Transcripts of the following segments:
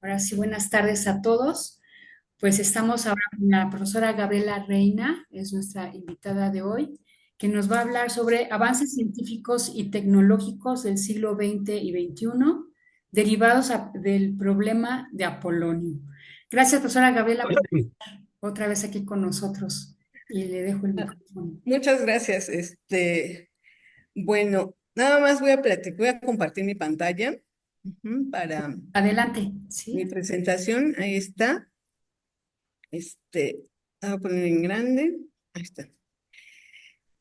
Ahora sí, buenas tardes a todos. Pues estamos ahora con la profesora Gabriela Reina, es nuestra invitada de hoy, que nos va a hablar sobre avances científicos y tecnológicos del siglo XX y XXI derivados del problema de Apolonio. Gracias, profesora Gabriela, por estar otra vez aquí con nosotros y le dejo el Ah, micrófono. Muchas gracias. Bueno, nada más voy a platicar, voy a compartir mi pantalla para Adelante, mi ¿sí? presentación. Ahí está. Voy a poner en grande. Ahí está.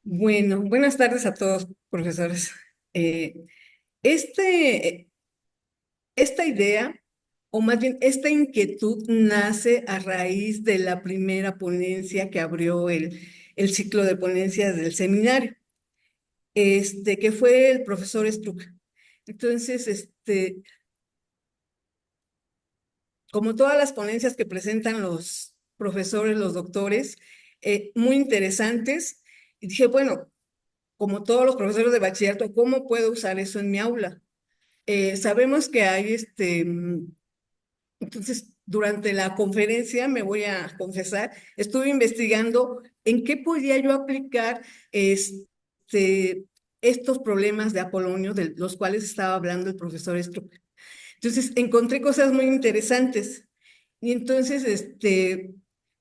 Bueno, buenas tardes a todos, profesores. Eh, este, esta idea, o más bien esta inquietud, nace a raíz de la primera ponencia que abrió el ciclo de ponencias del seminario. Que fue el profesor Struck. Entonces, como todas las ponencias que presentan los profesores, los doctores, muy interesantes, y dije, bueno, como todos los profesores de bachillerato, ¿cómo puedo usar eso en mi aula? Sabemos que hay entonces, durante la conferencia, me voy a confesar, estuve investigando en qué podía yo aplicar estos problemas de Apolonio, de los cuales estaba hablando el profesor Struck. Entonces, encontré cosas muy interesantes. Y entonces,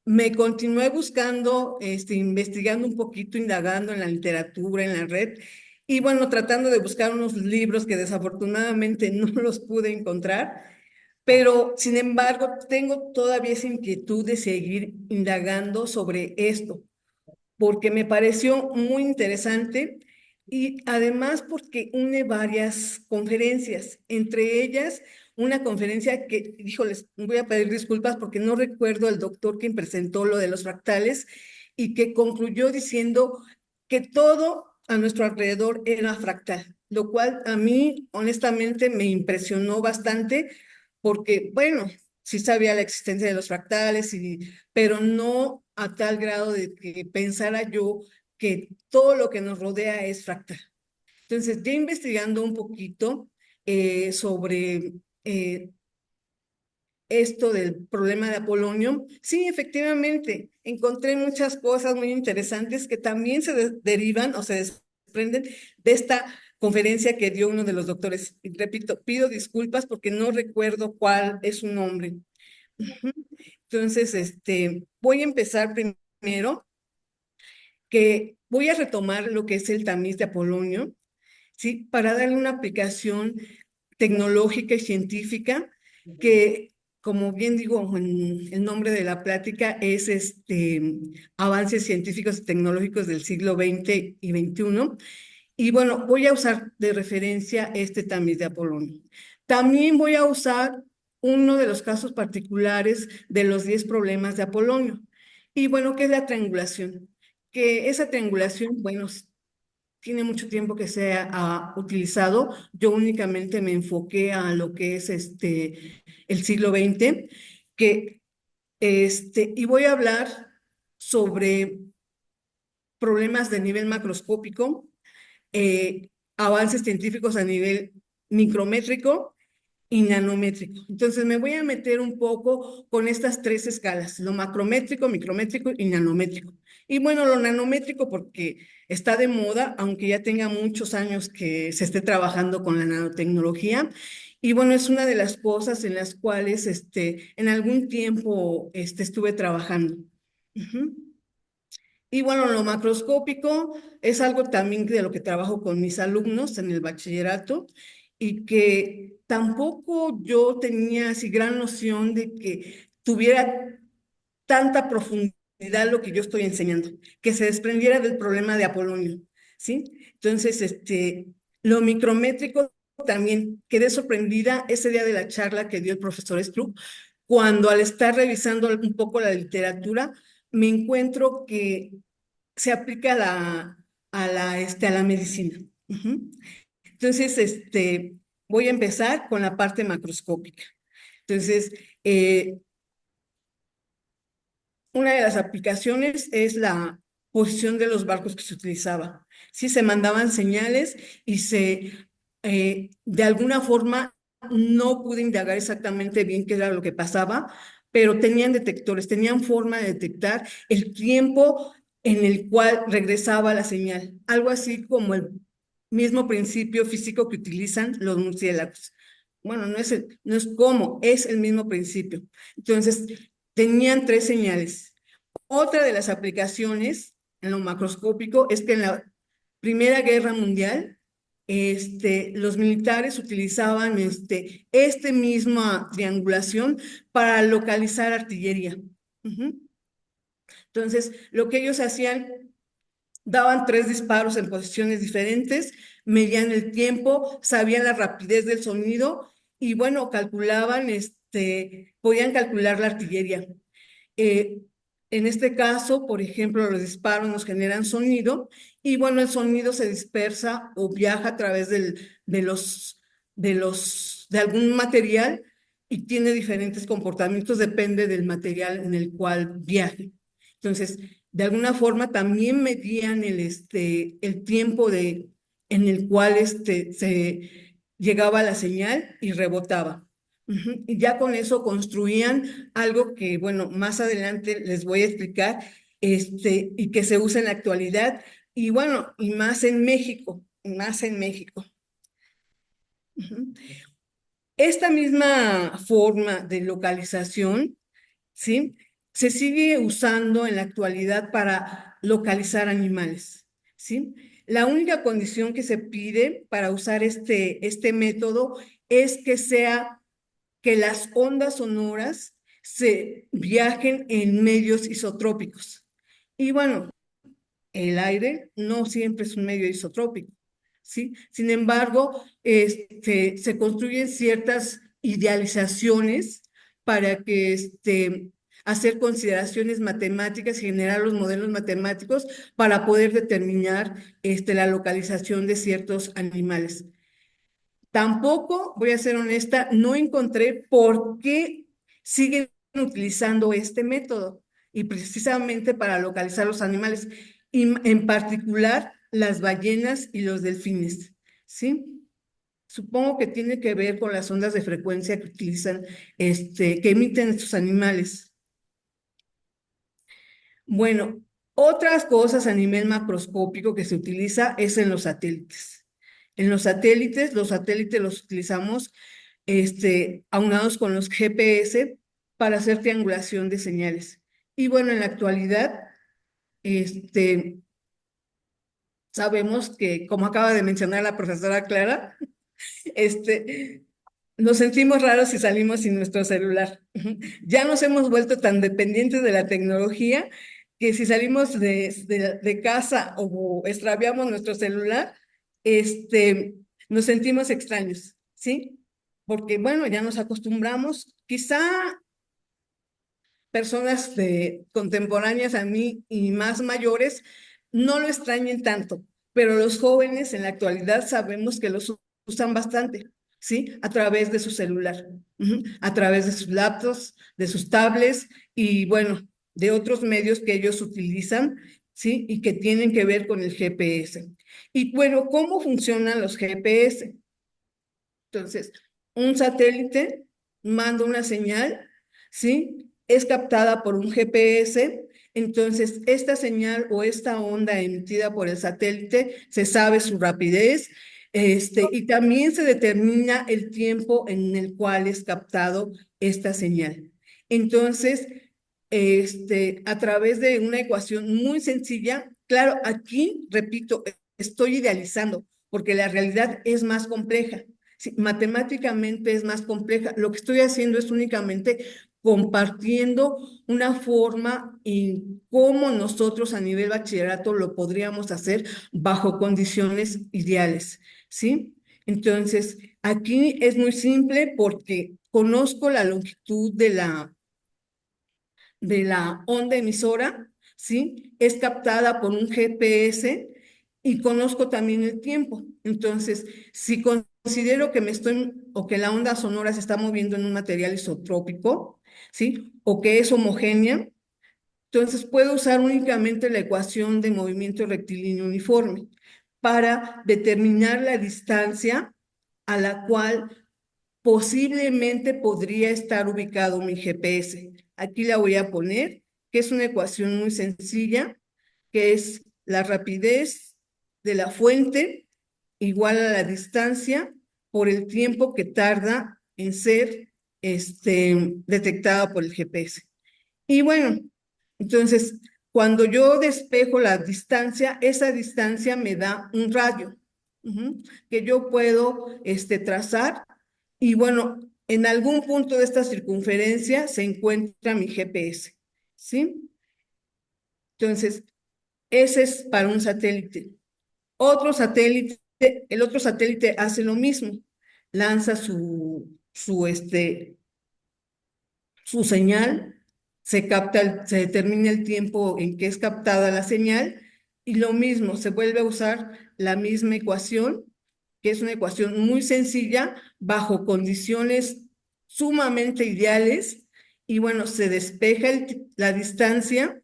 me continué buscando, investigando un poquito, indagando en la literatura, en la red, y bueno, tratando de buscar unos libros que desafortunadamente no los pude encontrar, pero sin embargo, tengo todavía esa inquietud de seguir indagando sobre esto, porque me pareció muy interesante y además porque une varias conferencias, entre ellas una conferencia que, híjoles, voy a pedir disculpas porque no recuerdo el doctor quien presentó lo de los fractales y que concluyó diciendo que todo a nuestro alrededor era fractal, lo cual a mí honestamente me impresionó bastante porque, bueno, sí sabía la existencia de los fractales, pero no a tal grado de que pensara yo que todo lo que nos rodea es fractal. Entonces, ya investigando un poquito sobre esto del problema de Apolonio, sí, efectivamente, encontré muchas cosas muy interesantes que también se derivan o se desprenden de esta conferencia que dio uno de los doctores. Y repito, pido disculpas porque no recuerdo cuál es su nombre. Ujú. Entonces, voy a empezar primero, que voy a retomar lo que es el tamiz de Apolonio, ¿sí? Para darle una aplicación tecnológica y científica que, como bien digo en el nombre de la plática, es avances científicos y tecnológicos del siglo XX y XXI. Y bueno, voy a usar de referencia este tamiz de Apolonio. También voy a usar uno de los casos particulares de los 10 problemas de Apolonio. Y bueno, ¿qué es la triangulación? Que esa triangulación, bueno, tiene mucho tiempo que se ha utilizado. Yo únicamente me enfoqué a lo que es el siglo XX, que, y voy a hablar sobre problemas de nivel macroscópico, avances científicos a nivel micrométrico y nanométrico. Entonces me voy a meter un poco con estas tres escalas, lo macrométrico, micrométrico y nanométrico. Y bueno, lo nanométrico porque está de moda, aunque ya tenga muchos años que se esté trabajando con la nanotecnología. Y bueno, es una de las cosas en las cuales en algún tiempo estuve trabajando. Ujú. Y bueno, lo macroscópico es algo también de lo que trabajo con mis alumnos en el bachillerato y que tampoco yo tenía así gran noción de que tuviera tanta profundidad lo que yo estoy enseñando, que se desprendiera del problema de Apolonio, ¿sí? Entonces, lo micrométrico también quedé sorprendida ese día de la charla que dio el profesor Struck, cuando al estar revisando un poco la literatura, me encuentro que se aplica a la medicina. Ujú. Entonces, voy a empezar con la parte macroscópica. Entonces, una de las aplicaciones es la posición de los barcos que se utilizaba. Sí, se mandaban señales y de alguna forma no pude indagar exactamente bien qué era lo que pasaba, pero tenían detectores, tenían forma de detectar el tiempo en el cual regresaba la señal, algo así como el mismo principio físico que utilizan los murciélagos. Bueno, no es como, es el mismo principio. Entonces, tenían tres señales. Otra de las aplicaciones en lo macroscópico es que en la Primera Guerra Mundial, los militares utilizaban misma triangulación para localizar artillería. Entonces, lo que ellos hacían, daban tres disparos en posiciones diferentes, medían el tiempo, sabían la rapidez del sonido y bueno, podían calcular la artillería. Eh, en este caso, por ejemplo, los disparos nos generan sonido y bueno, el sonido se dispersa o viaja a través de algún material y tiene diferentes comportamientos, depende del material en el cual viaje. Entonces, de alguna forma también medían el tiempo en el cual se llegaba la señal y rebotaba. Y ya con eso construían algo que, bueno, más adelante les voy a explicar, y que se usa en la actualidad, y bueno, y más en México, más en México. Esta misma forma de localización, ¿sí? Se sigue usando en la actualidad para localizar animales, ¿sí? La única condición que se pide para usar este método es que las ondas sonoras se viajen en medios isotrópicos. Y bueno, el aire no siempre es un medio isotrópico, ¿sí? Sin embargo, se construyen ciertas idealizaciones para que hacer consideraciones matemáticas y generar los modelos matemáticos para poder determinar la localización de ciertos animales. Tampoco, voy a ser honesta, no encontré por qué siguen utilizando este método y precisamente para localizar los animales, y en particular las ballenas y los delfines, ¿sí? Supongo que tiene que ver con las ondas de frecuencia que utilizan, que emiten estos animales. Bueno, otras cosas a nivel macroscópico que se utiliza es en los satélites. En los satélites los utilizamos aunados con los GPS para hacer triangulación de señales. Y bueno, en la actualidad, sabemos que, como acaba de mencionar la profesora Clara, nos sentimos raros si salimos sin nuestro celular. Ya nos hemos vuelto tan dependientes de la tecnología que si salimos de casa o extraviamos nuestro celular, nos sentimos extraños, ¿sí? Porque, bueno, ya nos acostumbramos. Quizá personas contemporáneas a mí y más mayores no lo extrañen tanto, pero los jóvenes en la actualidad sabemos que los usan bastante, ¿sí? A través de su celular, a través de sus laptops, de sus tablets y, bueno, de otros medios que ellos utilizan, ¿sí? Y que tienen que ver con el GPS. Y, bueno, ¿cómo funcionan los GPS? Entonces, un satélite manda una señal, ¿sí? Es captada por un GPS, entonces esta señal o esta onda emitida por el satélite se sabe su rapidez, y también se determina el tiempo en el cual es captado esta señal. Entonces, a través de una ecuación muy sencilla, claro, aquí, repito, estoy idealizando, porque la realidad es más compleja. Sí, matemáticamente es más compleja. Lo que estoy haciendo es únicamente compartiendo una forma en cómo nosotros a nivel bachillerato lo podríamos hacer bajo condiciones ideales, ¿sí? Entonces, aquí es muy simple porque conozco la longitud de la onda emisora, ¿sí? Es captada por un GPS y conozco también el tiempo. Entonces, si considero que o que la onda sonora se está moviendo en un material isotrópico, ¿sí? O que es homogénea, entonces puedo usar únicamente la ecuación de movimiento rectilíneo uniforme para determinar la distancia a la cual posiblemente podría estar ubicado mi GPS. Aquí la voy a poner, que es una ecuación muy sencilla, que es la rapidez de la fuente igual a la distancia por el tiempo que tarda en ser detectada por el GPS. Y bueno, entonces, cuando yo despejo la distancia, esa distancia me da un radio que yo puedo trazar. Y bueno, en algún punto de esta circunferencia se encuentra mi GPS, ¿sí? Entonces, ese es para un satélite. Otro satélite, el otro satélite hace lo mismo, lanza su señal, se determina el tiempo en que es captada la señal y lo mismo, se vuelve a usar la misma ecuación, que es una ecuación muy sencilla, bajo condiciones sumamente ideales y bueno, se despeja la distancia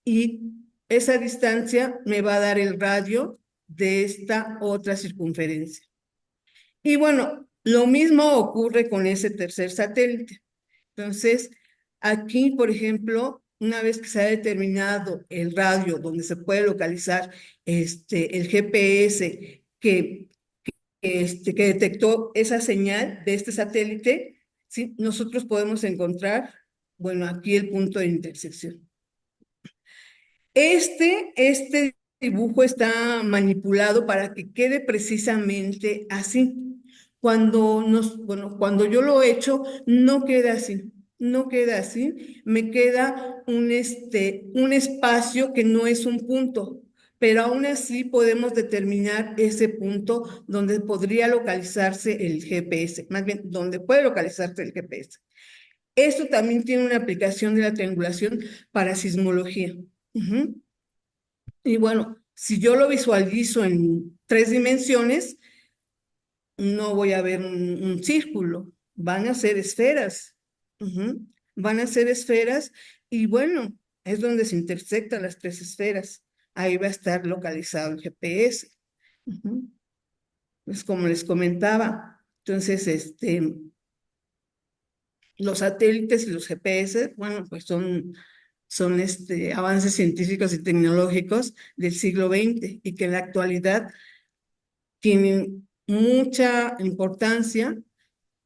y esa distancia me va a dar el radio de esta otra circunferencia. Y bueno, lo mismo ocurre con ese tercer satélite. Entonces, aquí, por ejemplo, una vez que se ha determinado el radio donde se puede localizar el GPS que detectó esa señal de este satélite, ¿sí? Nosotros podemos encontrar, bueno, aquí el punto de intersección. Este dibujo está manipulado para que quede precisamente así. Cuando yo lo he hecho, no queda así, no queda así. Me queda un espacio que no es un punto, pero aún así podemos determinar ese punto donde podría localizarse el GPS, más bien, donde puede localizarse el GPS. Esto también tiene una aplicación de la triangulación para sismología. Y bueno, si yo lo visualizo en 3 dimensiones, no voy a ver un círculo, van a ser esferas. Van a ser esferas y bueno, es donde se intersectan las 3 esferas. Ahí va a estar localizado el GPS. Pues como les comentaba, entonces los satélites y los GPS, bueno, pues son avances científicos y tecnológicos del siglo XX y que en la actualidad tienen mucha importancia,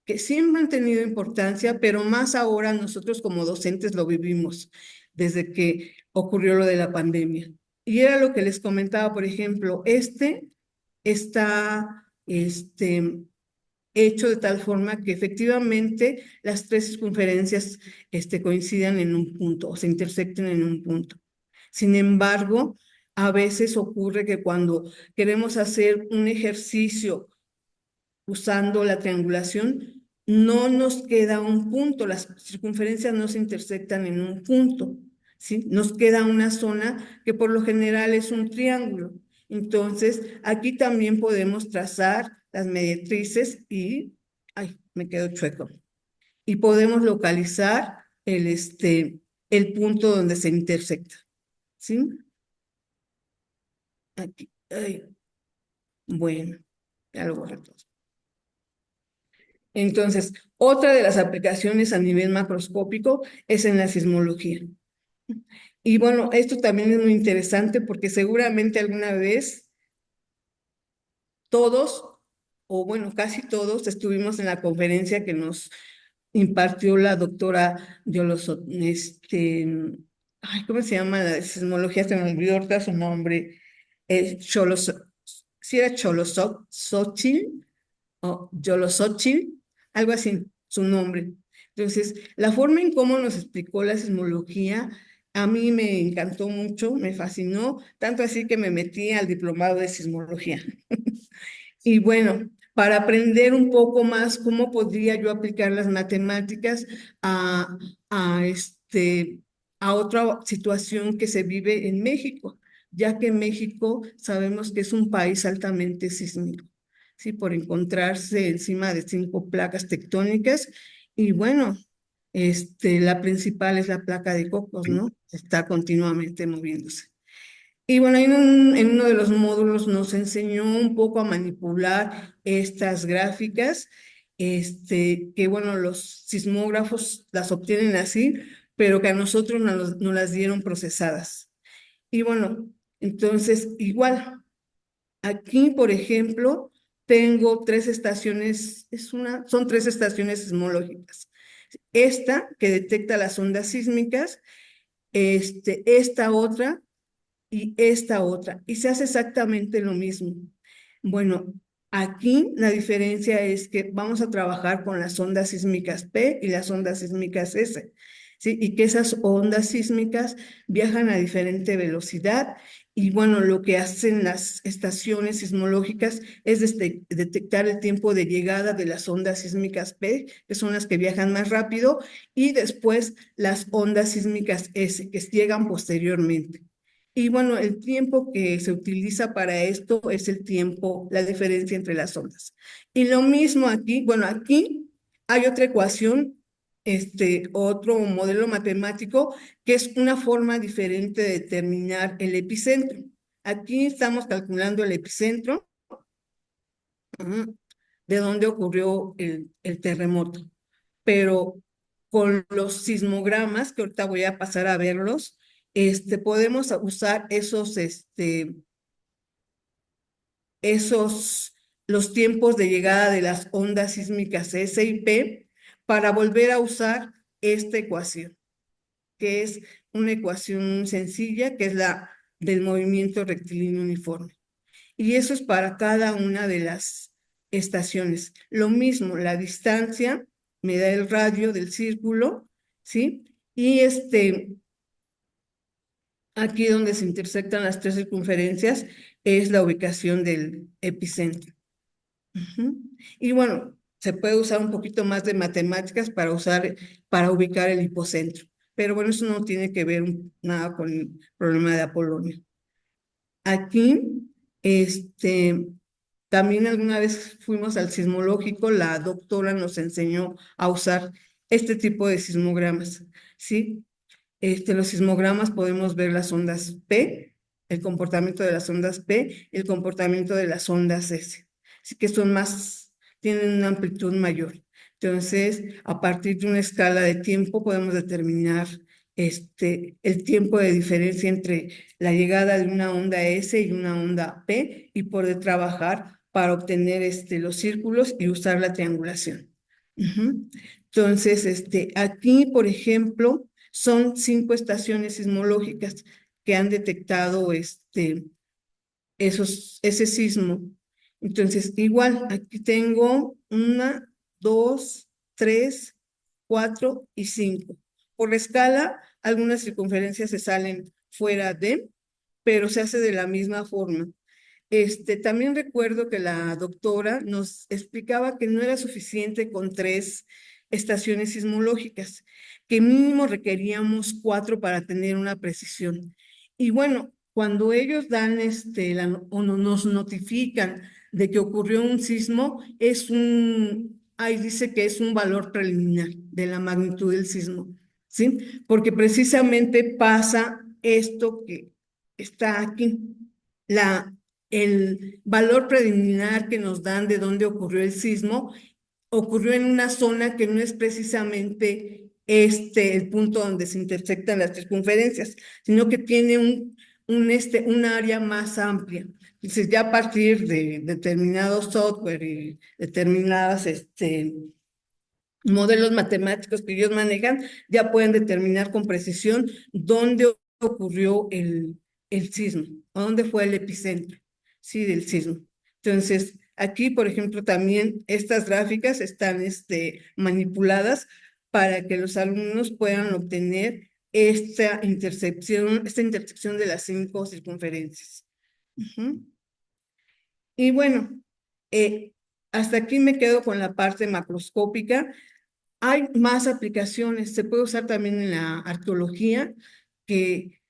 que siempre han tenido importancia, pero más ahora nosotros como docentes lo vivimos desde que ocurrió lo de la pandemia. Y era lo que les comentaba, por ejemplo, está hecho de tal forma que efectivamente las 3 circunferencias coincidan en un punto o se intersecten en un punto. Sin embargo, a veces ocurre que cuando queremos hacer un ejercicio usando la triangulación, no nos queda un punto, las circunferencias no se intersectan en un punto, ¿sí? Nos queda una zona que por lo general es un triángulo. Entonces, aquí también podemos trazar las mediatrices y, ay, me quedo chueco, y podemos localizar el punto donde se intersecta, ¿sí? Aquí, ay, bueno, ya lo borré todo. Entonces, otra de las aplicaciones a nivel macroscópico es en la sismología. Y bueno, esto también es muy interesante porque seguramente alguna vez todos, o bueno, casi todos, estuvimos en la conferencia que nos impartió la doctora ay, ¿cómo se llama? La de sismología, se me olvidó ahorita su nombre. Si era Xochitl o Yolosochil, algo así, su nombre. Entonces, la forma en cómo nos explicó la sismología a mí me encantó mucho, me fascinó, tanto así que me metí al diplomado de sismología. Y bueno, para aprender un poco más cómo podría yo aplicar las matemáticas a, a, este, a otra situación que se vive en México, ya que México sabemos que es un país altamente sísmico, ¿sí? Por encontrarse encima de 5 placas tectónicas y bueno, la principal es la placa de Cocos, ¿no? Está continuamente moviéndose. Y bueno, en uno de los módulos nos enseñó un poco a manipular estas gráficas que bueno, los sismógrafos las obtienen así, pero que a nosotros nos las dieron procesadas. Y bueno, entonces igual, aquí, por ejemplo, tengo tres estaciones, son tres estaciones sismológicas. Esta que detecta las ondas sísmicas, esta otra y esta otra, y se hace exactamente lo mismo. Bueno, aquí la diferencia es que vamos a trabajar con las ondas sísmicas P y las ondas sísmicas S, ¿sí? Y que esas ondas sísmicas viajan a diferente velocidad y bueno, lo que hacen las estaciones sismológicas es detectar el tiempo de llegada de las ondas sísmicas P, que son las que viajan más rápido, y después las ondas sísmicas S, que llegan posteriormente. Y bueno, el tiempo que se utiliza para esto es el tiempo, la diferencia entre las ondas. Y lo mismo aquí, bueno, aquí hay otra ecuación, otro modelo matemático, que es una forma diferente de determinar el epicentro. Aquí estamos calculando el epicentro, de donde ocurrió el terremoto. Pero con los sismogramas, que ahorita voy a pasar a verlos, podemos usar esos, los tiempos de llegada de las ondas sísmicas S y P para volver a usar esta ecuación, que es una ecuación sencilla, que es la del movimiento rectilíneo uniforme. Y eso es para cada una de las estaciones. Lo mismo, la distancia me da el radio del círculo, ¿sí? Y aquí donde se intersectan las tres circunferencias es la ubicación del epicentro. Y bueno, se puede usar un poquito más de matemáticas para ubicar el hipocentro. Pero bueno, eso no tiene que ver nada con el problema de Apolonio. Aquí, también alguna vez fuimos al sismológico, la doctora nos enseñó a usar este tipo de sismogramas, ¿sí? Los sismogramas podemos ver las ondas P, el comportamiento de las ondas P, el comportamiento de las ondas S, así que tienen una amplitud mayor. Entonces, a partir de una escala de tiempo podemos determinar el tiempo de diferencia entre la llegada de una onda S y una onda P y poder trabajar para obtener los círculos y usar la triangulación. Entonces, aquí, por ejemplo, son 5 estaciones sismológicas que han detectado ese sismo. Entonces, igual, aquí tengo 1, 2, 3, 4 y 5. Por la escala, algunas circunferencias se salen fuera pero se hace de la misma forma. También recuerdo que la doctora nos explicaba que no era suficiente con 3 estaciones sismológicas, que mínimo requeríamos 4 para tener una precisión. Y bueno, cuando ellos dan o nos notifican de que ocurrió un sismo, ahí dice que es un valor preliminar de la magnitud del sismo, ¿sí? Porque precisamente pasa esto que está aquí. El valor preliminar que nos dan de dónde ocurrió el sismo ocurrió en una zona que no es precisamente el punto donde se intersectan las circunferencias, sino que tiene un área más amplia. Entonces, ya a partir de determinados software y determinadas modelos matemáticos que ellos manejan, ya pueden determinar con precisión dónde ocurrió el sismo, o dónde fue el epicentro, sí, del sismo. Entonces, aquí, por ejemplo, también estas gráficas están manipuladas para que los alumnos puedan obtener esta intersección de las 5 circunferencias. Y bueno, hasta aquí me quedo con la parte macroscópica. Hay más aplicaciones, se puede usar también en la arqueología, que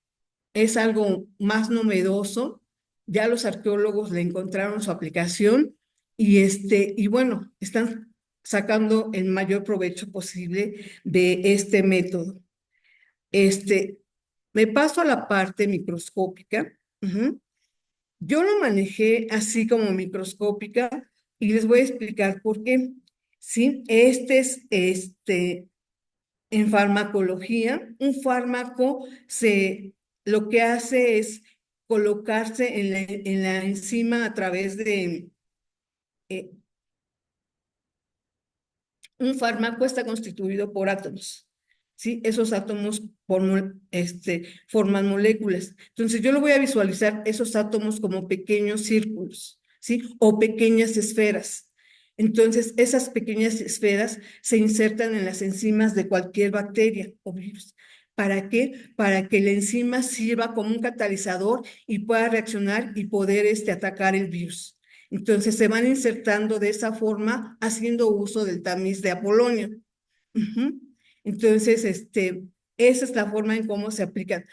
es algo más novedoso. Ya los arqueólogos le encontraron su aplicación y bueno, están sacando el mayor provecho posible de este método. Me paso a la parte microscópica. Yo lo manejé así como microscópica y les voy a explicar por qué. ¿sí? Este es, en farmacología, un fármaco lo que hace es colocarse en la enzima a través de, eh, un fármaco está constituido por átomos, ¿sí? Esos átomos forman moléculas. Entonces, yo lo voy a visualizar esos átomos como pequeños círculos, ¿sí? O pequeñas esferas. Entonces, esas pequeñas esferas se insertan en las enzimas de cualquier bacteria o virus. ¿Para qué? Para que la enzima sirva como un catalizador y pueda reaccionar y poder atacar el virus. Entonces se van insertando de esa forma haciendo uso del tamiz de Apolonio. Ujú. Entonces, esa es la forma en cómo se aplican.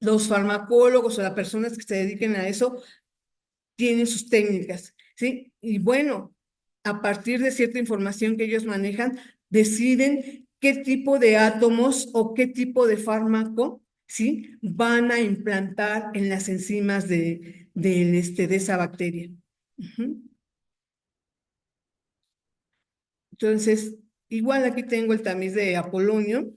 Los farmacólogos o las personas que se dediquen a eso tienen sus técnicas, ¿sí? Y bueno, a partir de cierta información que ellos manejan, deciden qué tipo de átomos o qué tipo de fármaco, ¿sí? Van a implantar en las enzimas de esa bacteria. Ujú. Entonces, igual aquí tengo el tamiz de Apolonio.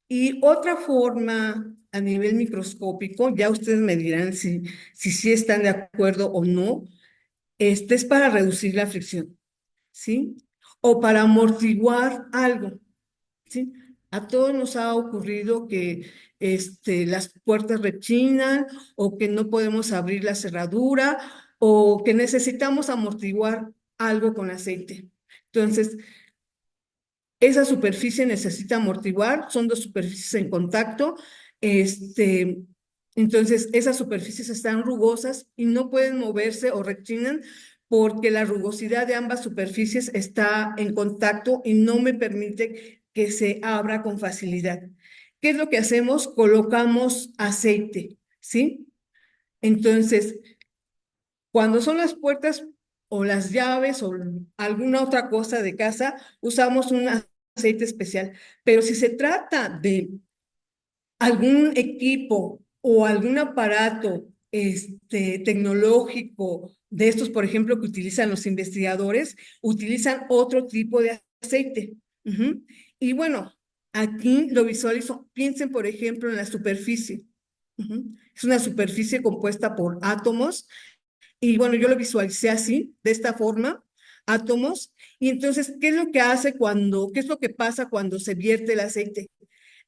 Y otra forma a nivel microscópico, ya ustedes me dirán si sí están de acuerdo o no, este es para reducir la fricción, ¿sí? O para amortiguar algo, ¿sí? A todos nos ha ocurrido que las puertas rechinan o que no podemos abrir la cerradura o que necesitamos amortiguar algo con aceite. Entonces, esa superficie necesita amortiguar, son dos superficies en contacto, este, entonces esas superficies están rugosas y no pueden moverse o rechinan porque la rugosidad de ambas superficies está en contacto y no me permite que se abra con facilidad. ¿Qué es lo que hacemos? Colocamos aceite, ¿sí? Entonces, cuando son las puertas o las llaves o alguna otra cosa de casa, usamos un aceite especial. Pero si se trata de algún equipo o algún aparato tecnológico de estos, por ejemplo, que utilizan los investigadores, utilizan otro tipo de aceite. Ujú. Y bueno, aquí lo visualizo. Piensen, por ejemplo, en la superficie. Ujú. Es una superficie compuesta por átomos y bueno, yo lo visualicé así, de esta forma, átomos. Y entonces, ¿qué es lo que hace qué es lo que pasa cuando se vierte el aceite?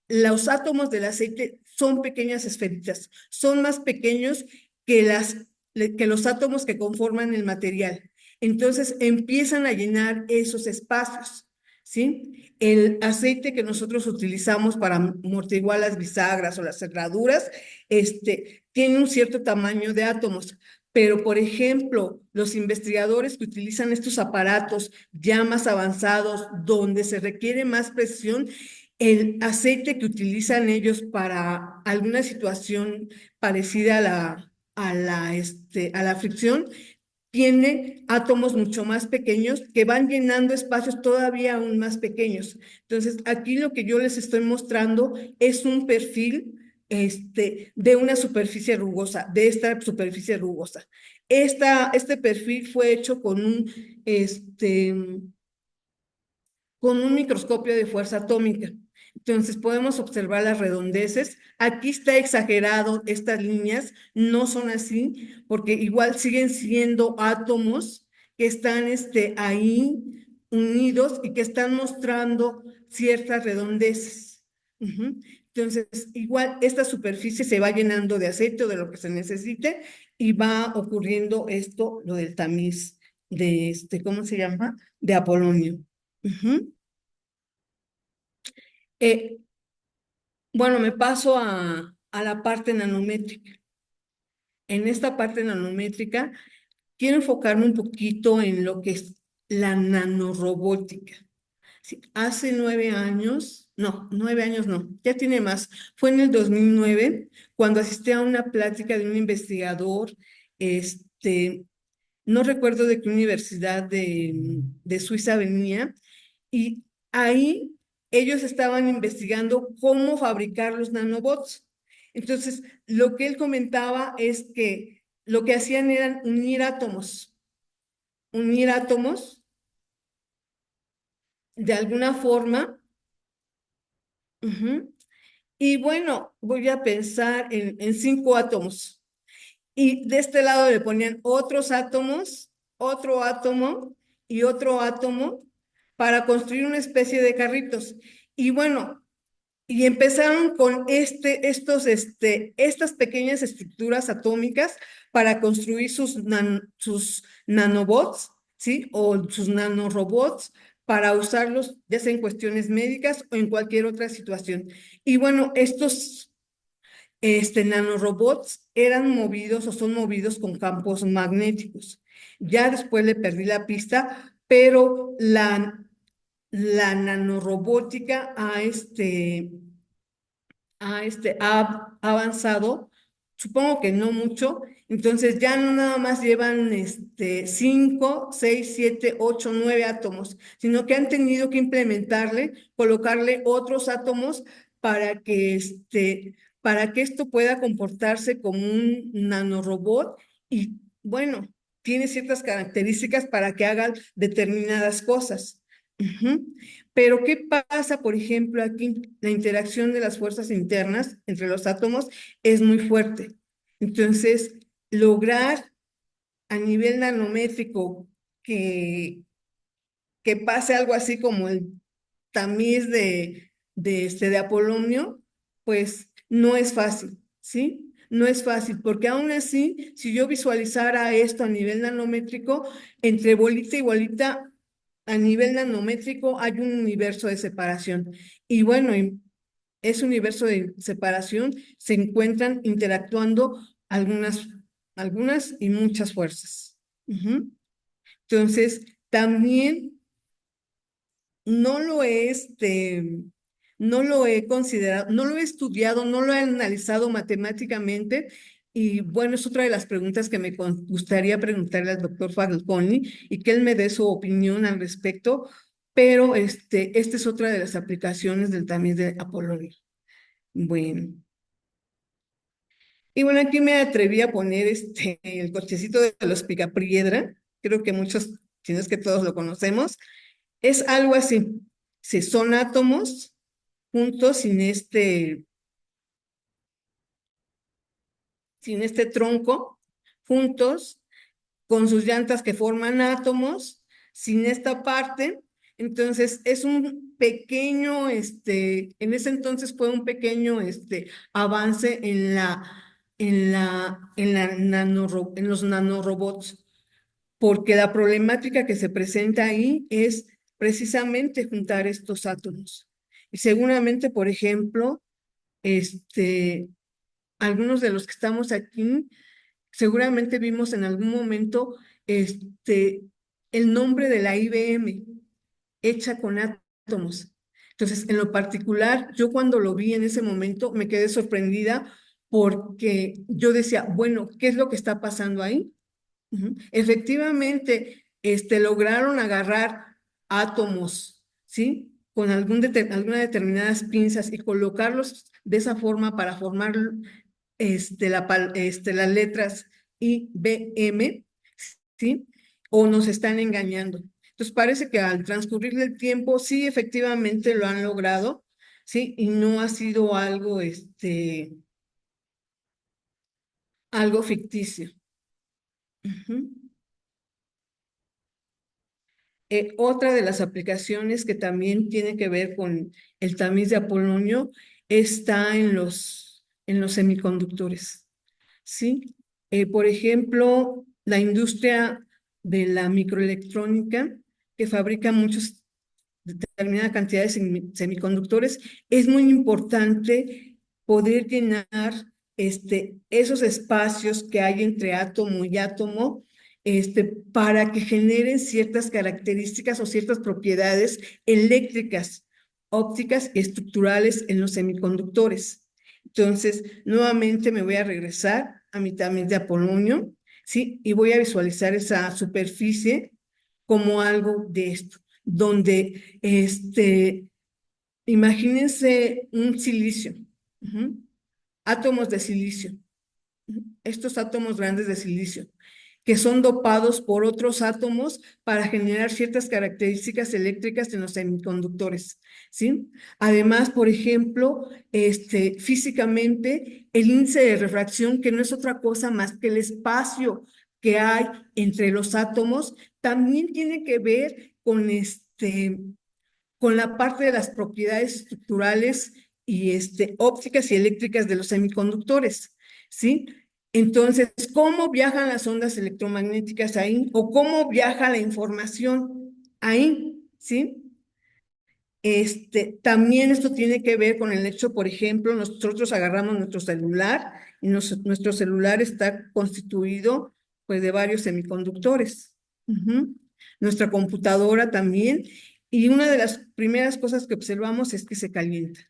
Los átomos del aceite son pequeñas esferitas, son más pequeños que, que los átomos que conforman el material. Entonces empiezan a llenar esos espacios, ¿sí? El aceite que nosotros utilizamos para amortiguar las bisagras o las cerraduras, tiene un cierto tamaño de átomos. Pero, por ejemplo, los investigadores que utilizan estos aparatos ya más avanzados, donde se requiere más presión, el aceite que utilizan ellos para alguna situación parecida a la fricción tiene átomos mucho más pequeños que van llenando espacios todavía aún más pequeños. Entonces, aquí lo que yo les estoy mostrando es un perfil de una superficie rugosa, de esta superficie rugosa. Este perfil fue hecho con un microscopio de fuerza atómica. Entonces podemos observar las redondeces. Aquí está exagerado, estas líneas no son así, porque igual siguen siendo átomos que están ahí unidos y que están mostrando ciertas redondeces. Entonces, igual esta superficie se va llenando de aceite o de lo que se necesite y va ocurriendo esto, lo del tamiz de ¿cómo se llama? De Apolonio. Ujú. Eh, bueno, me paso a la parte nanométrica. En esta parte nanométrica quiero enfocarme un poquito en lo que es la nanorobótica. Sí, hace 9 años, no, 9 años no, ya tiene más. Fue en el 2009 cuando asistí a una plática de un investigador, no recuerdo de qué universidad de Suiza venía, y ahí ellos estaban investigando cómo fabricar los nanobots. Entonces, lo que él comentaba es que lo que hacían eran unir átomos de alguna forma. Ujú. Y bueno, voy a pensar en 5 átomos. Y de este lado le ponían otros átomos, otro átomo y otro átomo para construir una especie de carritos. Y bueno, y empezaron con estas pequeñas estructuras atómicas para construir sus nanobots, ¿sí? O sus nanorobots para usarlos ya sea en cuestiones médicas o en cualquier otra situación. Y bueno, estos nanorobots eran movidos o son movidos con campos magnéticos. Ya después le perdí la pista, pero la nanorobótica ha avanzado, supongo que no mucho, entonces ya no nada más llevan 5, 6, 7, 8, 9 átomos, sino que han tenido que implementarle, colocarle otros átomos para para que esto pueda comportarse como un nanorobot y bueno, tiene ciertas características para que hagan determinadas cosas. Ujú. Pero ¿qué pasa, por ejemplo, aquí? La interacción de las fuerzas internas entre los átomos es muy fuerte. Entonces, lograr a nivel nanométrico que, que pase algo así como el tamiz de Apolonio, pues no es fácil, ¿sí? No es fácil, porque aún así, si yo visualizara esto a nivel nanométrico, entre bolita y bolita, a nivel nanométrico hay un universo de separación. Y bueno, en ese universo de separación se encuentran interactuando algunas y muchas fuerzas. Ujú. Entonces, también no lo he, no lo he considerado, no lo he estudiado, no lo he analizado matemáticamente. Y bueno, es otra de las preguntas que me gustaría preguntarle al doctor Falconi y que él me dé su opinión al respecto. Pero esta es otra de las aplicaciones del tamiz de Apolonio. Bueno, y bueno, aquí me atreví a poner el cochecito de los Picapiedra. Creo que muchos, si no es que todos lo conocemos. Es algo así. Si son átomos juntos sin este tronco, juntos, con sus llantas que forman átomos, sin esta parte. Entonces, es un pequeño, en ese entonces fue un pequeño, avance en los nanorobots, porque la problemática que se presenta ahí es precisamente juntar estos átomos. Y seguramente, por ejemplo, este, algunos de los que estamos aquí, seguramente vimos en algún momento el nombre de la IBM hecha con átomos. Entonces, en lo particular, yo cuando lo vi en ese momento me quedé sorprendida porque yo decía, bueno, ¿qué es lo que está pasando ahí? Ujú. Efectivamente, lograron agarrar átomos, ¿sí? Con algunas determinadas pinzas y colocarlos de esa forma para formar las letras I, B, M, ¿sí? O nos están engañando. Entonces parece que al transcurrir el tiempo, sí, efectivamente lo han logrado, ¿sí? Y no ha sido algo ficticio. Ujú. Otra de las aplicaciones que también tiene que ver con el tamiz de Apolonio está en los semiconductores, ¿sí? Por ejemplo, la industria de la microelectrónica, que fabrica determinada cantidad de semiconductores, es muy importante poder llenar esos espacios que hay entre átomo y átomo, para que generen ciertas características o ciertas propiedades eléctricas, ópticas y estructurales en los semiconductores. Entonces, nuevamente me voy a regresar a mi tamiz de Apolonio, ¿sí? Y voy a visualizar esa superficie como algo de esto, donde imagínense un silicio, átomos de silicio, estos átomos grandes de silicio. que son dopados por otros átomos para generar ciertas características eléctricas en los semiconductores, ¿sí? Además, por ejemplo, físicamente, el índice de refracción, que no es otra cosa más que el espacio que hay entre los átomos, también tiene que ver con la parte de las propiedades estructurales y ópticas y eléctricas de los semiconductores, ¿sí? Entonces, ¿cómo viajan las ondas electromagnéticas ahí? ¿O cómo viaja la información ahí? ¿Sí? También esto tiene que ver con el hecho, por ejemplo, nosotros agarramos nuestro celular y nuestro celular está constituido pues de varios semiconductores. Nuestra computadora también. Y una de las primeras cosas que observamos es que se calienta.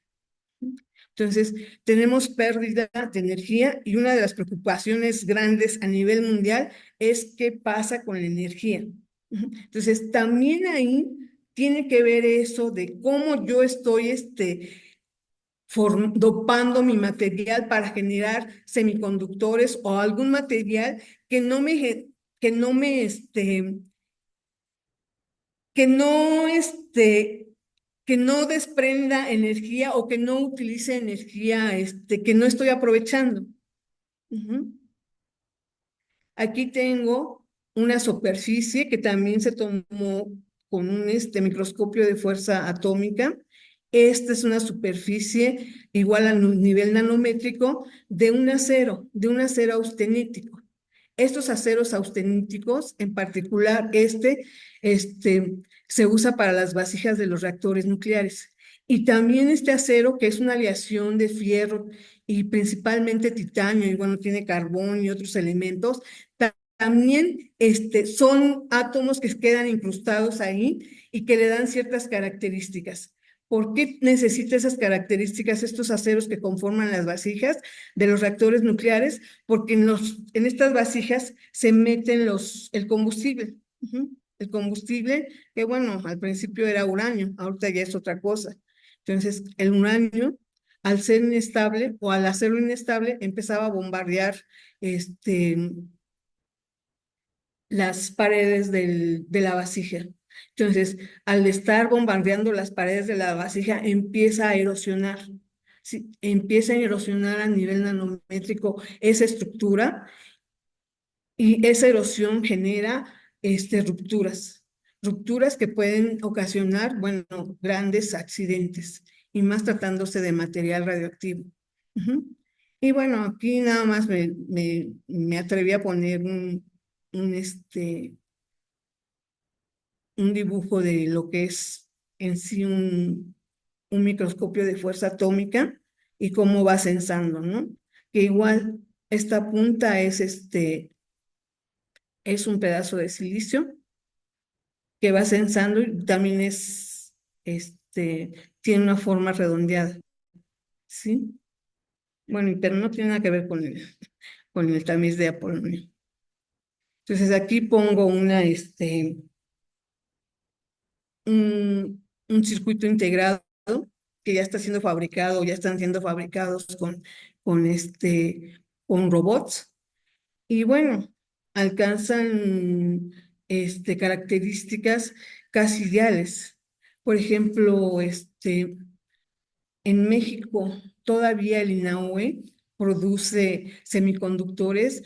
Entonces, tenemos pérdida de energía y una de las preocupaciones grandes a nivel mundial es qué pasa con la energía. Entonces, también ahí tiene que ver eso de cómo yo estoy dopando mi material para generar semiconductores o algún material que no me, que no me, que no, que no desprenda energía o que no utilice energía, que no estoy aprovechando. Aquí tengo una superficie que también se tomó con un microscopio de fuerza atómica. Esta es una superficie igual al nivel nanométrico de un acero austenítico. Estos aceros austeníticos, en particular se usa para las vasijas de los reactores nucleares. Y también este acero, que es una aleación de fierro y principalmente titanio, y bueno, tiene carbón y otros elementos, también son átomos que quedan incrustados ahí y que le dan ciertas características. ¿Por qué necesita esas características estos aceros que conforman las vasijas de los reactores nucleares? Porque en estas vasijas se meten el combustible. El combustible, que bueno, al principio era uranio, ahorita ya es otra cosa. Entonces, el uranio, al ser inestable o al hacerlo inestable, empezaba a bombardear las paredes de la vasija. Entonces, al estar bombardeando las paredes de la vasija, empieza a erosionar. Sí, empieza a erosionar a nivel nanométrico esa estructura y esa erosión genera rupturas que pueden ocasionar, bueno, grandes accidentes y más tratándose de material radioactivo. Y bueno, aquí nada más me atreví a poner un, este, un dibujo de lo que es en sí un microscopio de fuerza atómica y cómo va sensando, ¿no? Que igual esta punta es un pedazo de silicio que va sensando y también tiene una forma redondeada, ¿sí? Bueno, pero no tiene nada que ver con el tamiz de Apolonio. Entonces aquí pongo un circuito integrado que ya está siendo fabricado, ya están siendo fabricados con, con robots. Y bueno, alcanzan características casi ideales. Por ejemplo, en México todavía el INAOE produce semiconductores.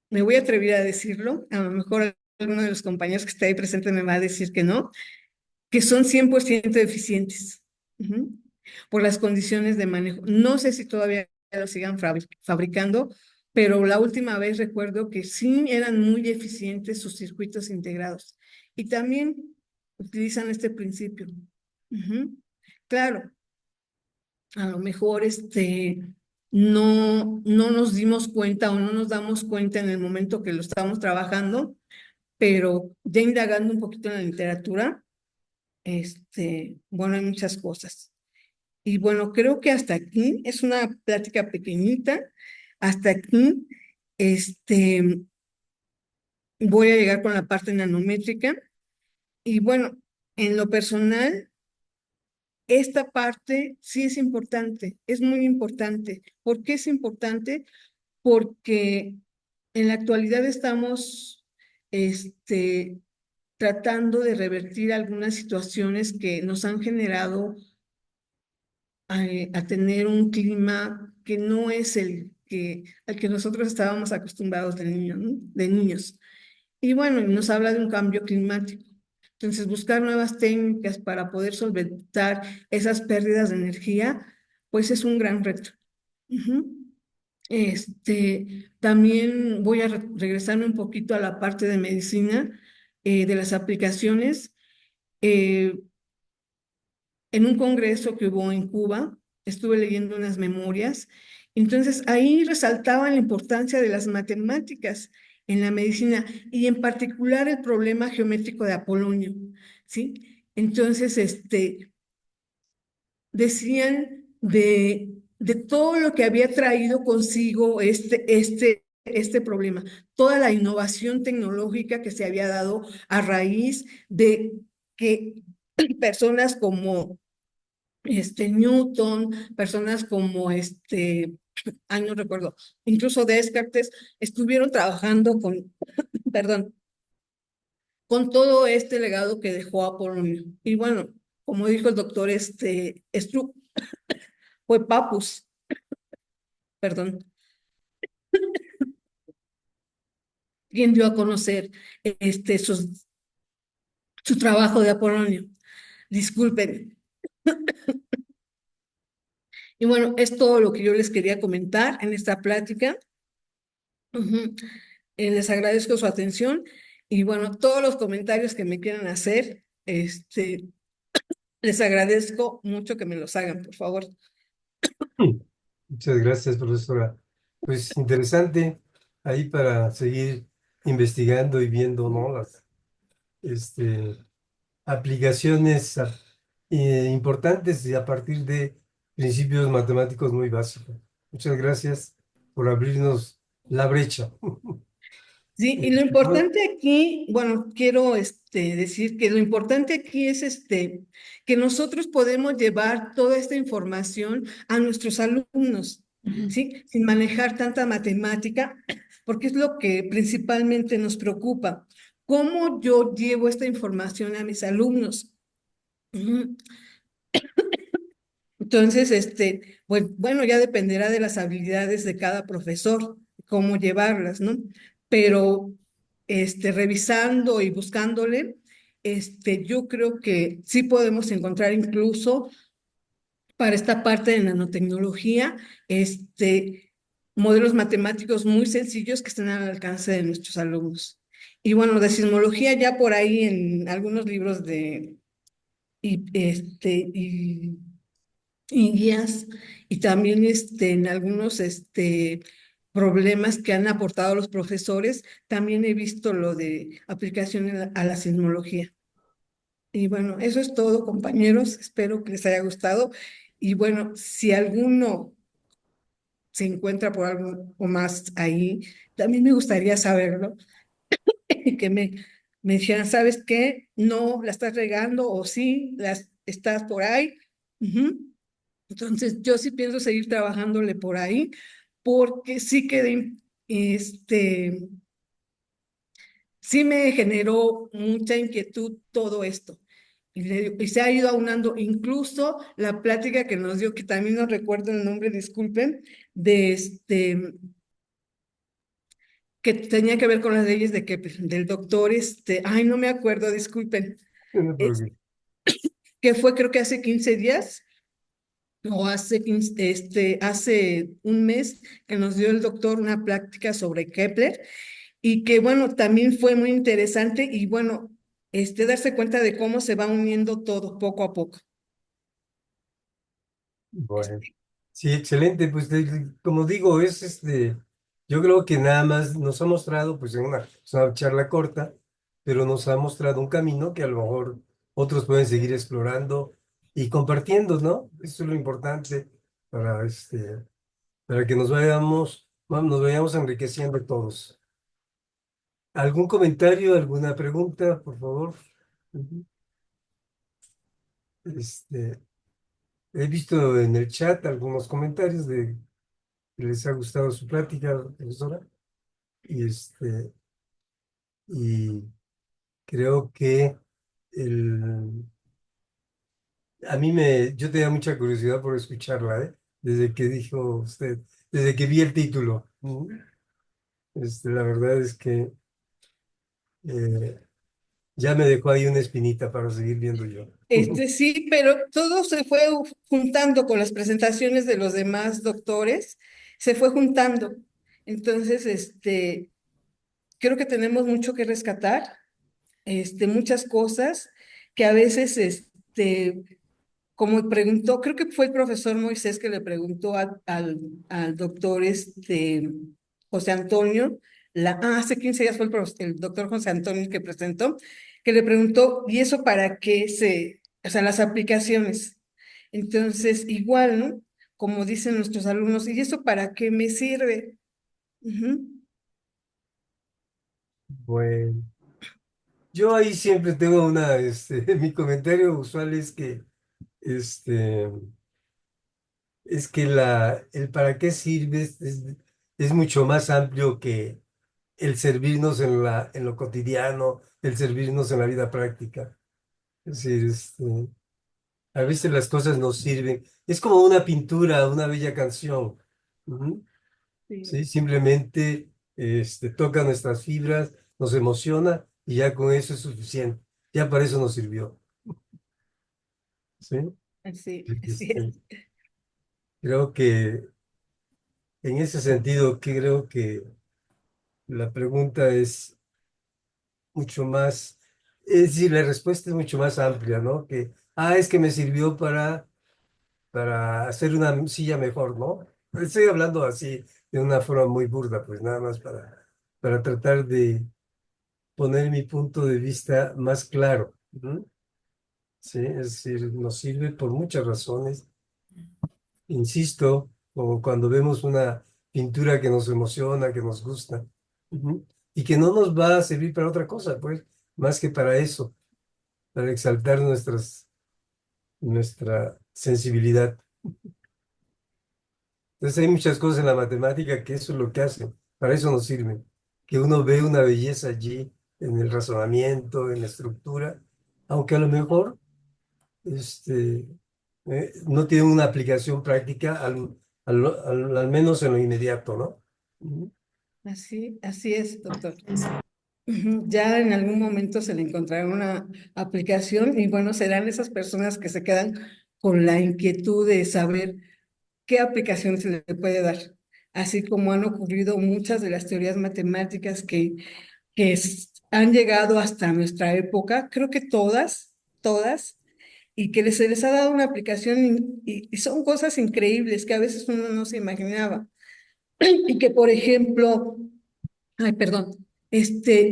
Me voy a atrever a decirlo, a lo mejor alguno de los compañeros que está ahí presente me va a decir que no, que son 100% eficientes por las condiciones de manejo. No sé si todavía lo sigan fabricando, pero la última vez recuerdo que sí eran muy eficientes sus circuitos integrados. Y también utilizan este principio. Claro, a lo mejor no nos dimos cuenta o no nos damos cuenta en el momento que lo estamos trabajando, pero ya indagando un poquito en la literatura, bueno, hay muchas cosas. Y bueno, creo que hasta aquí es una plática pequeñita. Hasta aquí, voy a llegar con la parte nanométrica. Y bueno, en lo personal, esta parte sí es importante, es muy importante. ¿Por qué es importante? Porque En la actualidad estamos este, tratando de revertir algunas situaciones que nos han generado a tener un clima que no es al que nosotros estábamos acostumbrados de niños, ¿no? De niños. Y bueno, nos habla de un cambio climático. Entonces, buscar nuevas técnicas para poder solventar esas pérdidas de energía, pues es un gran reto. Ujú. También voy a regresarme un poquito a la parte de medicina, de las aplicaciones. Eh, en un congreso que hubo en Cuba, estuve leyendo unas memorias, entonces ahí resaltaban la importancia de las matemáticas en la medicina y en particular el problema geométrico de Apolonio, ¿sí? Entonces, decían de todo lo que había traído consigo este problema, toda la innovación tecnológica que se había dado a raíz de que personas como Newton, personas como ay, no recuerdo, incluso Descartes, estuvieron trabajando con, perdón, con todo este legado que dejó Apolonio. Y bueno, como dijo el doctor Struck, fue Papus, perdón, quien dio a conocer su trabajo de Apolonio. Disculpen. Y bueno, es todo lo que yo les quería comentar en esta plática. Ujú. Les agradezco su atención y bueno, todos los comentarios que me quieran hacer, les agradezco mucho que me los hagan, por favor. Muchas gracias, profesora. Pues interesante ahí para seguir investigando y viendo, ¿no? Las este, aplicaciones importantes y a partir de principios matemáticos muy básicos. Muchas gracias por abrirnos la brecha. Sí, y lo Bueno, importante aquí, bueno, quiero decir que lo importante aquí es que nosotros podemos llevar toda esta información a nuestros alumnos, Ujú. ¿sí? Sin manejar tanta matemática, porque es lo que principalmente nos preocupa. ¿Cómo yo llevo esta información a mis alumnos? Ujú. Entonces, pues bueno, ya dependerá de las habilidades de cada profesor, cómo llevarlas, ¿no? Pero, revisando y buscándole, yo creo que sí podemos encontrar incluso para esta parte de nanotecnología, modelos matemáticos muy sencillos que estén al alcance de nuestros alumnos. Y bueno, de sismología ya por ahí en algunos libros y, y guías y también en algunos problemas que han aportado los profesores, también he visto lo de aplicación a la sismología. Y bueno, eso es todo, compañeros. Espero que les haya gustado. Y bueno, si alguno se encuentra por algo o más ahí, también me gustaría saberlo y que me dijeran, ¿sabes qué? No la estás regando o sí, estás por ahí. Ujú. Entonces, yo sí pienso seguir trabajándole por ahí, porque sí quedé, sí me generó mucha inquietud todo esto. Y se ha ido aunando incluso la plática que nos dio, que también no recuerdo el nombre, disculpen, de que tenía que ver con las leyes de Kepler, del doctor, ay, no me acuerdo, disculpen, no, es- que fue creo que hace 15 días, o hace un mes que nos dio el doctor una práctica sobre Kepler y que bueno, también fue muy interesante y bueno, darse cuenta de cómo se va uniendo todo poco a poco. bueno, sí, excelente. Pues como digo, yo creo que nada más nos ha mostrado, pues en es una charla corta, pero nos ha mostrado un camino que a lo mejor otros pueden seguir explorando y compartiendo, ¿no? Eso es lo importante para para que nos vayamos enriqueciendo todos. ¿Algún comentario, alguna pregunta, por favor? Ujú. Este, He visto en el chat algunos comentarios de que les ha gustado su plática, profesora. Y, y creo que el, yo tenía mucha curiosidad por escucharla, ¿eh? Desde que dijo usted, desde que vi el título. La verdad es que eh, ya me dejó ahí una espinita para seguir viendo yo. Sí, pero todo se fue juntando con las presentaciones de los demás doctores, se fue juntando. Entonces, creo que tenemos mucho que rescatar, muchas cosas que a veces, como preguntó, creo que fue el profesor Moisés que le preguntó al doctor, José Antonio, hace 15 días fue el doctor José Antonio el que presentó, que le preguntó, ¿y eso para qué o sea, las aplicaciones? Entonces, igual, ¿no? Como dicen nuestros alumnos, ¿y eso para qué me sirve? Ujú. Bueno, yo ahí siempre tengo mi comentario usual este, es que el para qué sirve es mucho más amplio que el servirnos en lo cotidiano, el servirnos en la vida práctica. Es decir, a veces las cosas nos sirven. Es como una pintura, una bella canción. Ujú. Sí, Sí, simplemente toca nuestras fibras, nos emociona y ya con eso es suficiente. Ya para eso nos sirvió. ¿Sí? así, así es. Este, creo que en ese sentido, creo que la pregunta es mucho más, es decir, la respuesta es mucho más amplia, ¿no? Es que me sirvió para hacer una silla mejor, ¿no? Estoy hablando así de una forma muy burda, pues nada más para tratar de poner mi punto de vista más claro. ¿No? Sí, es decir, nos sirve por muchas razones. Insisto, como cuando vemos una pintura que nos emociona, que nos gusta, ujú, y que no nos va a servir para otra cosa, pues, más que para eso, para exaltar nuestra sensibilidad. Entonces hay muchas cosas en la matemática que eso es lo que hacen, para eso nos sirven, que uno ve una belleza allí en el razonamiento, en la estructura, aunque a lo mejor no tiene una aplicación práctica al menos en lo inmediato, ¿no? Ujú. Así es, doctor. Ujú. Ya en algún momento se le encontrará una aplicación y bueno, serán esas personas que se quedan con la inquietud de saber qué aplicación se le puede dar, así como han ocurrido muchas de las teorías matemáticas que han llegado hasta nuestra época, creo que todas, y que se les ha dado una aplicación y son cosas increíbles que a veces uno no se imaginaba. Y que, por ejemplo, ay, perdón.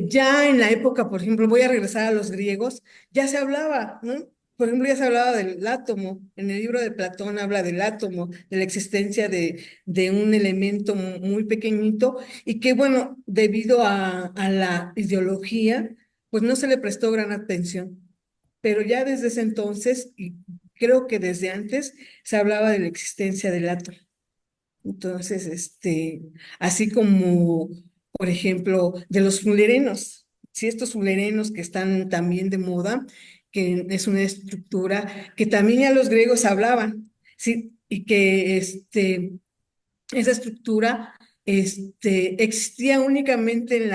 Ya en la época, por ejemplo, voy a regresar a los griegos, ya se hablaba, ¿no? Por ejemplo, ya se hablaba del átomo. En el libro de Platón habla del átomo, de la existencia de un elemento muy pequeñito y que, bueno, debido a la ideología, pues no se le prestó gran atención. Pero ya desde ese entonces, y creo que desde antes, se hablaba de la existencia del átomo. Entonces, así como, por ejemplo, de los fullerenos, sí, estos fullerenos que están también de moda, que es una estructura que también ya los griegos hablaban, sí, y que esa estructura existía únicamente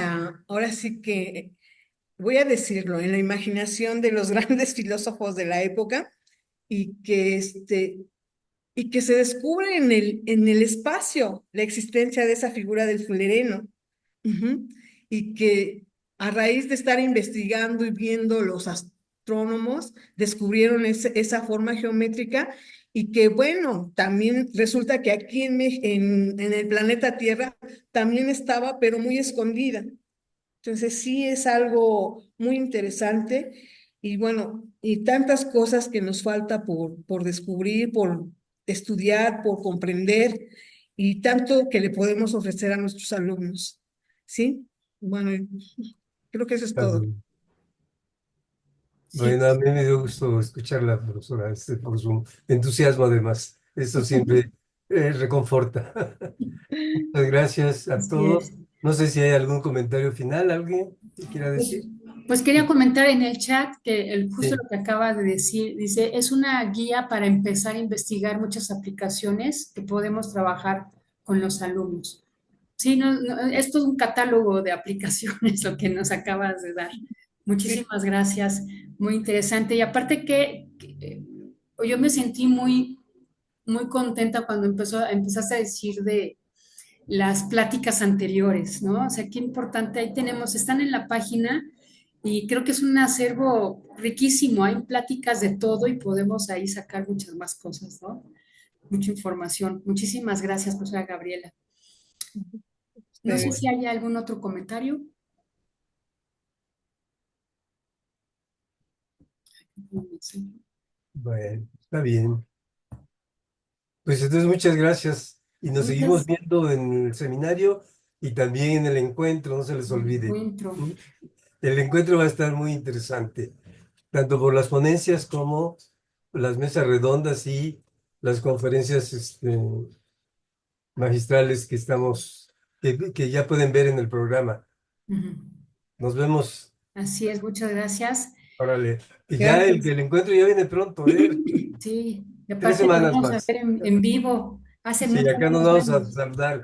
ahora sí que, voy a decirlo, en la imaginación de los grandes filósofos de la época, y que y que se descubre en el espacio la existencia de esa figura del fulereno. Ujú. Y que a raíz de estar investigando y viendo los astrónomos, descubrieron esa forma geométrica y que, bueno, también resulta que aquí en el planeta Tierra también estaba, pero muy escondida. Entonces sí es algo muy interesante y bueno, y tantas cosas que nos falta por descubrir, por estudiar, por comprender y tanto que le podemos ofrecer a nuestros alumnos. ¿Sí? Bueno, creo que eso es Está todo. bien. Sí. Bueno, a mí me dio gusto escucharla, profesora, por su entusiasmo además. Eso siempre reconforta. Muchas gracias a Así todos. es. No sé si hay algún comentario final, alguien que quiera Pues, decir. pues quería comentar en el chat que justo Sí, lo que acaba de decir, dice, es una guía para empezar a investigar muchas aplicaciones que podemos trabajar con los alumnos. Sí, esto es un catálogo de aplicaciones lo que nos acabas de dar. Sí, Muchísimas gracias, muy interesante. Y aparte yo me sentí muy contenta cuando empezaste a decir de las pláticas anteriores, ¿no? O sea, qué importante, ahí tenemos, están en la página y creo que es un acervo riquísimo, hay pláticas de todo y podemos ahí sacar muchas más cosas, ¿no? Mucha información. Muchísimas gracias, profesora Gabriela. No sé si este, hay algún otro comentario. bueno, está bien. Pues entonces muchas gracias y nos seguimos Muchas viendo en el seminario y también en el encuentro, no se les olvide. encuentro. ¿Mm? El encuentro va a estar muy interesante, tanto por las ponencias como las mesas redondas y las conferencias magistrales que ya pueden ver en el programa. Ujú. Nos vemos, Así es, muchas gracias. órale. Y ya gracias. el encuentro ya viene pronto, ¿eh? Sí, y Tres aparte nos semanas vamos a más. ver en vivo. Hace Sí, mucho acá no nos nos vamos a vemos. saludar.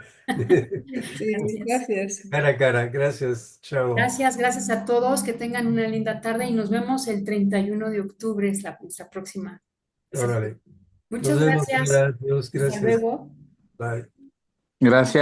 Sí, Gracias. gracias. Cara a cara. Gracias. Chao. Gracias, gracias a todos. Que tengan una linda tarde y nos vemos el 31 de octubre, es nuestra próxima sesión. Órale. Nos Muchas vemos. gracias. Adiós. Hasta Gracias. luego. Bye. Gracias.